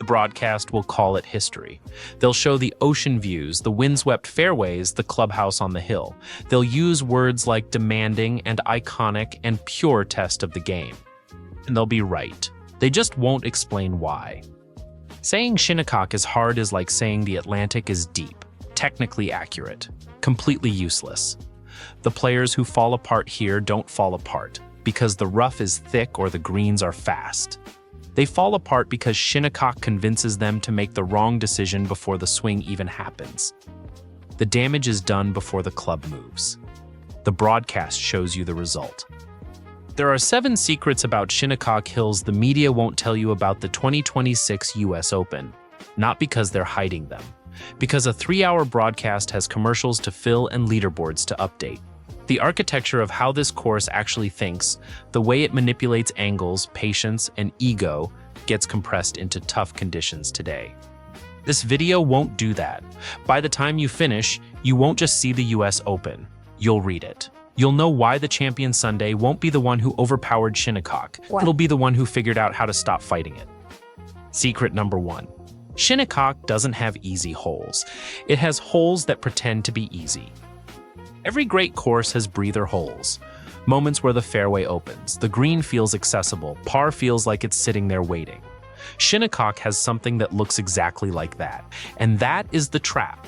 broadcast will call it history. They'll show the ocean views, the windswept fairways, the clubhouse on the hill. They'll use words like demanding and iconic and pure test of the game. And they'll be right. They just won't explain why. Saying Shinnecock is hard is like saying the Atlantic is deep, technically accurate, completely useless. The players who fall apart here don't fall apart because the rough is thick or the greens are fast. They fall apart because Shinnecock convinces them to make the wrong decision before the swing even happens. The damage is done before the club moves. The broadcast shows you the result. There are 7 secrets about Shinnecock Hills the media won't tell you about the 2026 US Open, not because they're hiding them, because a 3-hour broadcast has commercials to fill and leaderboards to update. The architecture of how this course actually thinks, the way it manipulates angles, patience, and ego gets compressed into tough conditions today. This video won't do that. By the time you finish, you won't just see the US Open, you'll read it. You'll know why the champion Sunday won't be the one who overpowered Shinnecock. It'll be the one who figured out how to stop fighting it. Secret number 1. Shinnecock doesn't have easy holes. It has holes that pretend to be easy. Every great course has breather holes. Moments where the fairway opens, the green feels accessible, par feels like it's sitting there waiting. Shinnecock has something that looks exactly like that, and that is the trap.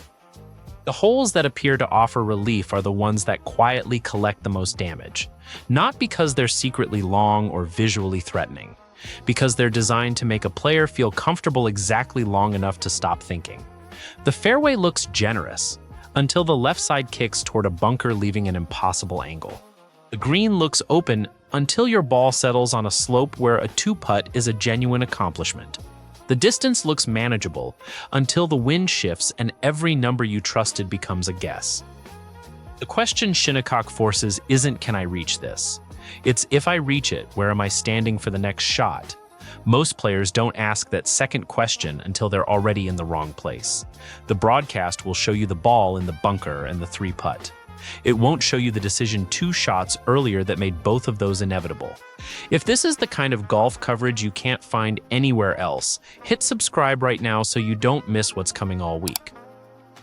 The holes that appear to offer relief are the ones that quietly collect the most damage, not because they're secretly long or visually threatening, because they're designed to make a player feel comfortable exactly long enough to stop thinking. The fairway looks generous until the left side kicks toward a bunker, leaving an impossible angle. The green looks open until your ball settles on a slope where a 2-putt is a genuine accomplishment. The distance looks manageable until the wind shifts and every number you trusted becomes a guess. The question Shinnecock forces isn't "can I reach this?" It's "if I reach it, where am I standing for the next shot?" Most players don't ask that second question until they're already in the wrong place. The broadcast will show you the ball in the bunker and the 3-putt. It won't show you the decision 2 shots earlier that made both of those inevitable. If this is the kind of golf coverage you can't find anywhere else, hit subscribe right now so you don't miss what's coming all week.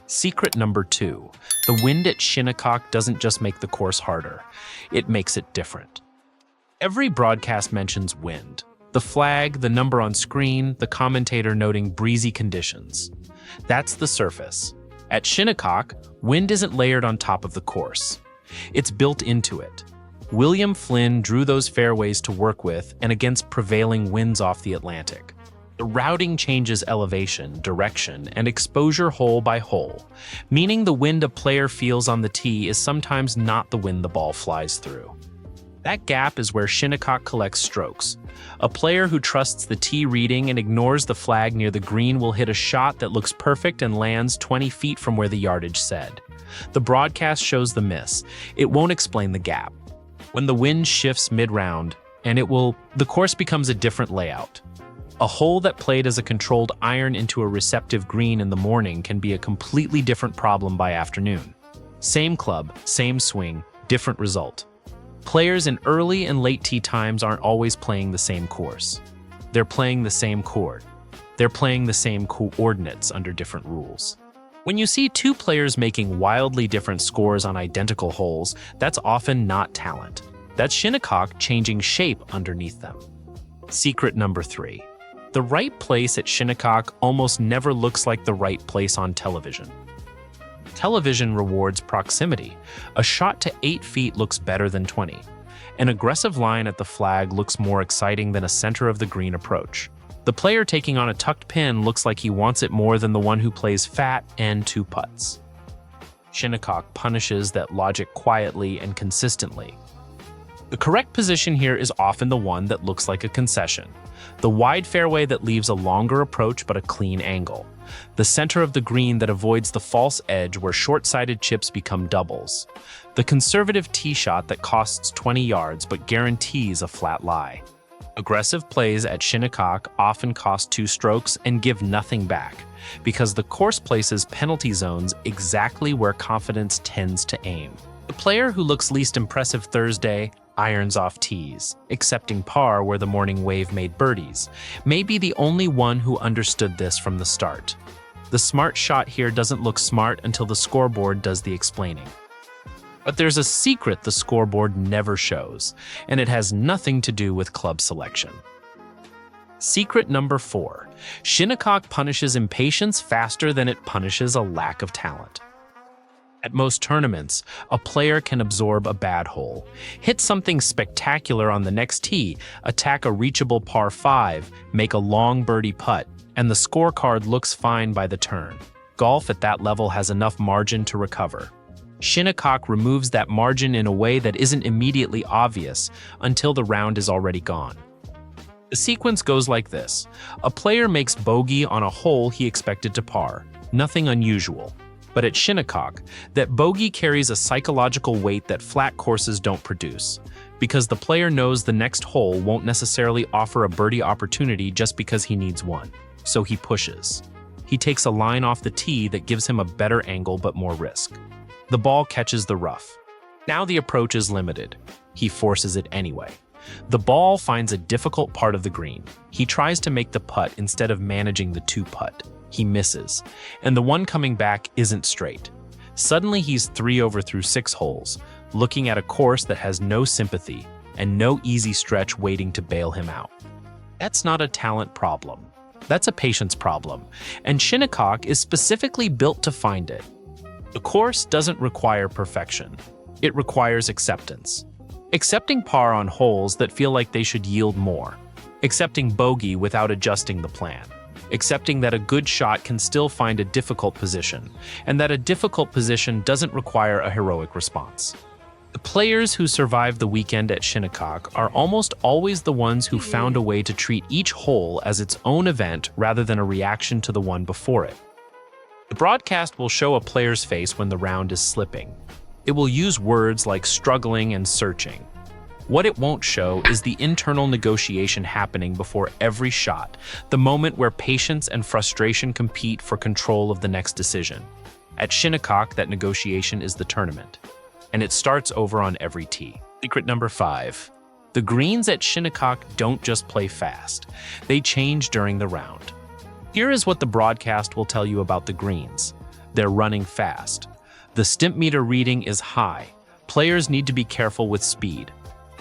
Secret number 2. The wind at Shinnecock doesn't just make the course harder, it makes it different. Every broadcast mentions wind. The flag, the number on screen, the commentator noting breezy conditions. That's the surface. At Shinnecock, wind isn't layered on top of the course. It's built into it. William Flynn drew those fairways to work with and against prevailing winds off the Atlantic. The routing changes elevation, direction, and exposure hole by hole, meaning the wind a player feels on the tee is sometimes not the wind the ball flies through. That gap is where Shinnecock collects strokes. A player who trusts the tee reading and ignores the flag near the green will hit a shot that looks perfect and lands 20 feet from where the yardage said. The broadcast shows the miss. It won't explain the gap. When the wind shifts mid-round, the course becomes a different layout. A hole that played as a controlled iron into a receptive green in the morning can be a completely different problem by afternoon. Same club, same swing, different result. Players in early and late tee times aren't always playing the same course. They're playing the same chord. They're playing the same coordinates under different rules. When you see 2 players making wildly different scores on identical holes, that's often not talent. That's Shinnecock changing shape underneath them. Secret number 3. The right place at Shinnecock almost never looks like the right place on television. Television rewards proximity. A shot to 8 feet looks better than 20. An aggressive line at the flag looks more exciting than a center of the green approach. The player taking on a tucked pin looks like he wants it more than the one who plays fat and 2 putts. Shinnecock punishes that logic quietly and consistently. The correct position here is often the one that looks like a concession. The wide fairway that leaves a longer approach but a clean angle. The center of the green that avoids the false edge where short-sided chips become doubles. The conservative tee shot that costs 20 yards but guarantees a flat lie. Aggressive plays at Shinnecock often cost 2 strokes and give nothing back, because the course places penalty zones exactly where confidence tends to aim. The player who looks least impressive Thursday irons off tees, accepting par where the morning wave made birdies, may be the only one who understood this from the start. The smart shot here doesn't look smart until the scoreboard does the explaining. But there's a secret the scoreboard never shows, and it has nothing to do with club selection. Secret number 4. Shinnecock punishes impatience faster than it punishes a lack of talent. At most tournaments, a player can absorb a bad hole, hit something spectacular on the next tee, attack a reachable par 5, make a long birdie putt, and the scorecard looks fine by the turn. Golf at that level has enough margin to recover. Shinnecock removes that margin in a way that isn't immediately obvious until the round is already gone. The sequence goes like this. A player makes bogey on a hole he expected to par. Nothing unusual. But at Shinnecock, that bogey carries a psychological weight that flat courses don't produce, because the player knows the next hole won't necessarily offer a birdie opportunity just because he needs one. So he pushes. He takes a line off the tee that gives him a better angle but more risk. The ball catches the rough. Now the approach is limited. He forces it anyway. The ball finds a difficult part of the green. He tries to make the putt instead of managing the 2-putt. He misses, and the one coming back isn't straight. Suddenly he's 3 over through 6 holes, looking at a course that has no sympathy and no easy stretch waiting to bail him out. That's not a talent problem. That's a patience problem, and Shinnecock is specifically built to find it. The course doesn't require perfection. It requires acceptance. Accepting par on holes that feel like they should yield more. Accepting bogey without adjusting the plan. Accepting that a good shot can still find a difficult position, and that a difficult position doesn't require a heroic response. The players who survive the weekend at Shinnecock are almost always the ones who found a way to treat each hole as its own event rather than a reaction to the one before it. The broadcast will show a player's face when the round is slipping. It will use words like struggling and searching. What it won't show is the internal negotiation happening before every shot, the moment where patience and frustration compete for control of the next decision. At Shinnecock, that negotiation is the tournament, and it starts over on every tee. Secret number 5. The greens at Shinnecock don't just play fast. They change during the round. Here is what the broadcast will tell you about the greens. They're running fast. The stimp meter reading is high. Players need to be careful with speed.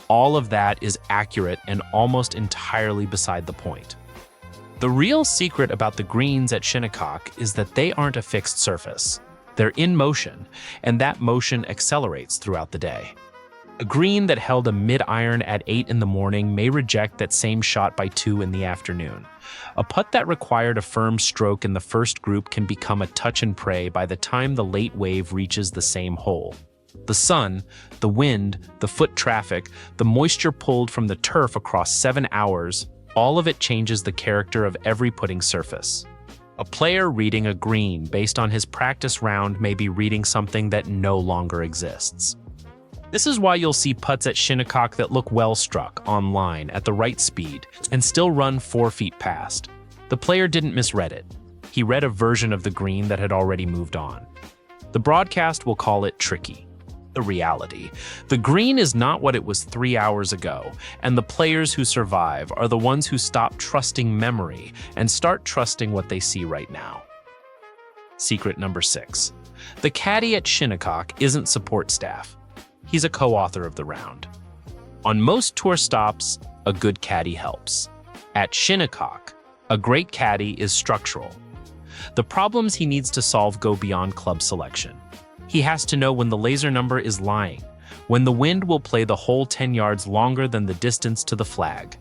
All of that is accurate and almost entirely beside the point. The real secret about the greens at Shinnecock is that they aren't a fixed surface. They're in motion, and that motion accelerates throughout the day. A green that held a mid-iron at 8 in the morning may reject that same shot by 2 in the afternoon. A putt that required a firm stroke in the first group can become a touch and pray by the time the late wave reaches the same hole. The sun, the wind, the foot traffic, the moisture pulled from the turf across 7 hours, all of it changes the character of every putting surface. A player reading a green based on his practice round may be reading something that no longer exists. This is why you'll see putts at Shinnecock that look well struck on line at the right speed and still run 4 feet past. The player didn't misread it. He read a version of the green that had already moved on. The broadcast will call it tricky. The reality. The green is not what it was 3 hours ago, and the players who survive are the ones who stop trusting memory and start trusting what they see right now. Secret number 6. The caddy at Shinnecock isn't support staff. He's a co-author of the round. On most tour stops, a good caddy helps. At Shinnecock, a great caddy is structural. The problems he needs to solve go beyond club selection. He has to know when the laser number is lying, when the wind will play the hole 10 yards longer than the distance to the flag.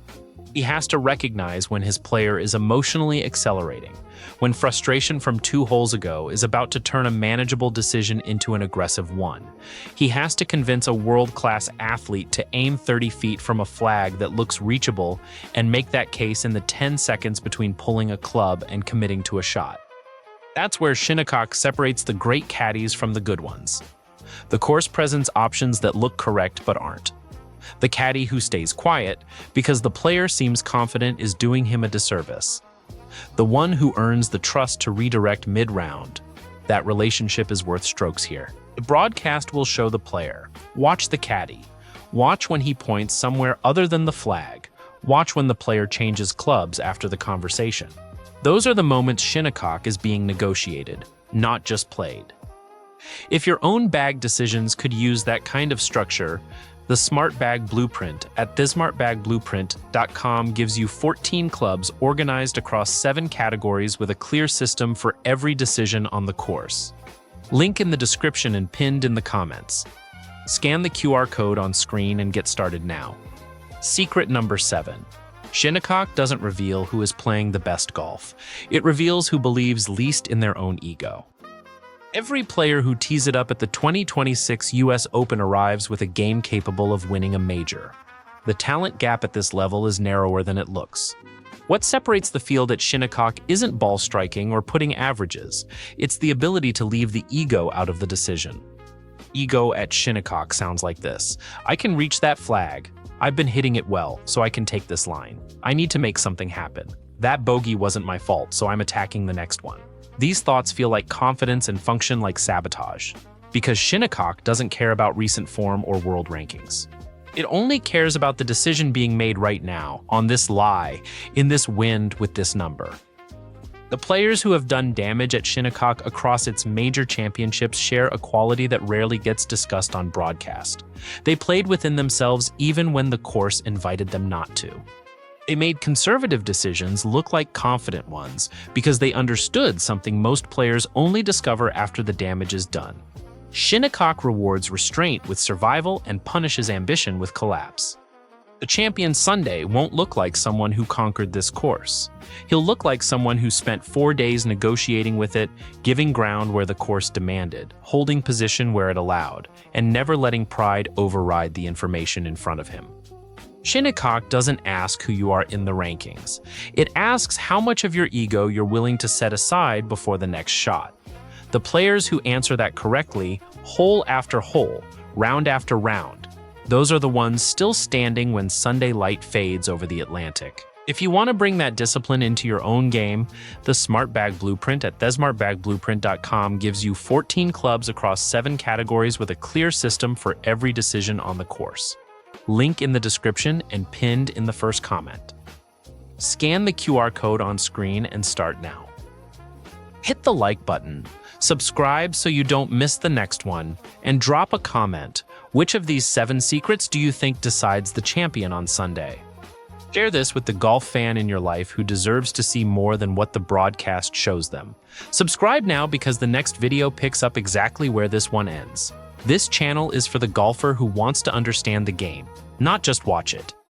He has to recognize when his player is emotionally accelerating, when frustration from 2 holes ago is about to turn a manageable decision into an aggressive one. He has to convince a world-class athlete to aim 30 feet from a flag that looks reachable and make that case in the 10 seconds between pulling a club and committing to a shot. That's where Shinnecock separates the great caddies from the good ones. The course presents options that look correct but aren't. The caddy who stays quiet because the player seems confident is doing him a disservice. The one who earns the trust to redirect mid-round. That relationship is worth strokes here. The broadcast will show the player. Watch the caddy. Watch when he points somewhere other than the flag. Watch when the player changes clubs after the conversation. Those are the moments Shinnecock is being negotiated, not just played. If your own bag decisions could use that kind of structure, the Smart Bag Blueprint at thesmartbagblueprint.com gives you 14 clubs organized across 7 categories with a clear system for every decision on the course. Link in the description and pinned in the comments. Scan the QR code on screen and get started now. Secret number 7. Shinnecock doesn't reveal who is playing the best golf. It reveals who believes least in their own ego. Every player who tees it up at the 2026 US Open arrives with a game capable of winning a major. The talent gap at this level is narrower than it looks. What separates the field at Shinnecock isn't ball striking or putting averages. It's the ability to leave the ego out of the decision. Ego at Shinnecock sounds like this. I can reach that flag. I've been hitting it well, so I can take this line. I need to make something happen. That bogey wasn't my fault, so I'm attacking the next one. These thoughts feel like confidence and function like sabotage, because Shinnecock doesn't care about recent form or world rankings. It only cares about the decision being made right now, on this lie, in this wind with this number. The players who have done damage at Shinnecock across its major championships share a quality that rarely gets discussed on broadcast. They played within themselves even when the course invited them not to. They made conservative decisions look like confident ones because they understood something most players only discover after the damage is done. Shinnecock rewards restraint with survival and punishes ambition with collapse. The champion Sunday won't look like someone who conquered this course. He'll look like someone who spent 4 days negotiating with it, giving ground where the course demanded, holding position where it allowed, and never letting pride override the information in front of him. Shinnecock doesn't ask who you are in the rankings. It asks how much of your ego you're willing to set aside before the next shot. The players who answer that correctly, hole after hole, round after round, those are the ones still standing when Sunday light fades over the Atlantic. If you want to bring that discipline into your own game, the Smart Bag Blueprint at thesmartbagblueprint.com gives you 14 clubs across 7 categories with a clear system for every decision on the course. Link in the description and pinned in the first comment. Scan the QR code on screen and start now. Hit the like button, subscribe so you don't miss the next one, and drop a comment. Which of these 7 secrets do you think decides the champion on Sunday? Share this with the golf fan in your life who deserves to see more than what the broadcast shows them. Subscribe now because the next video picks up exactly where this one ends. This channel is for the golfer who wants to understand the game, not just watch it.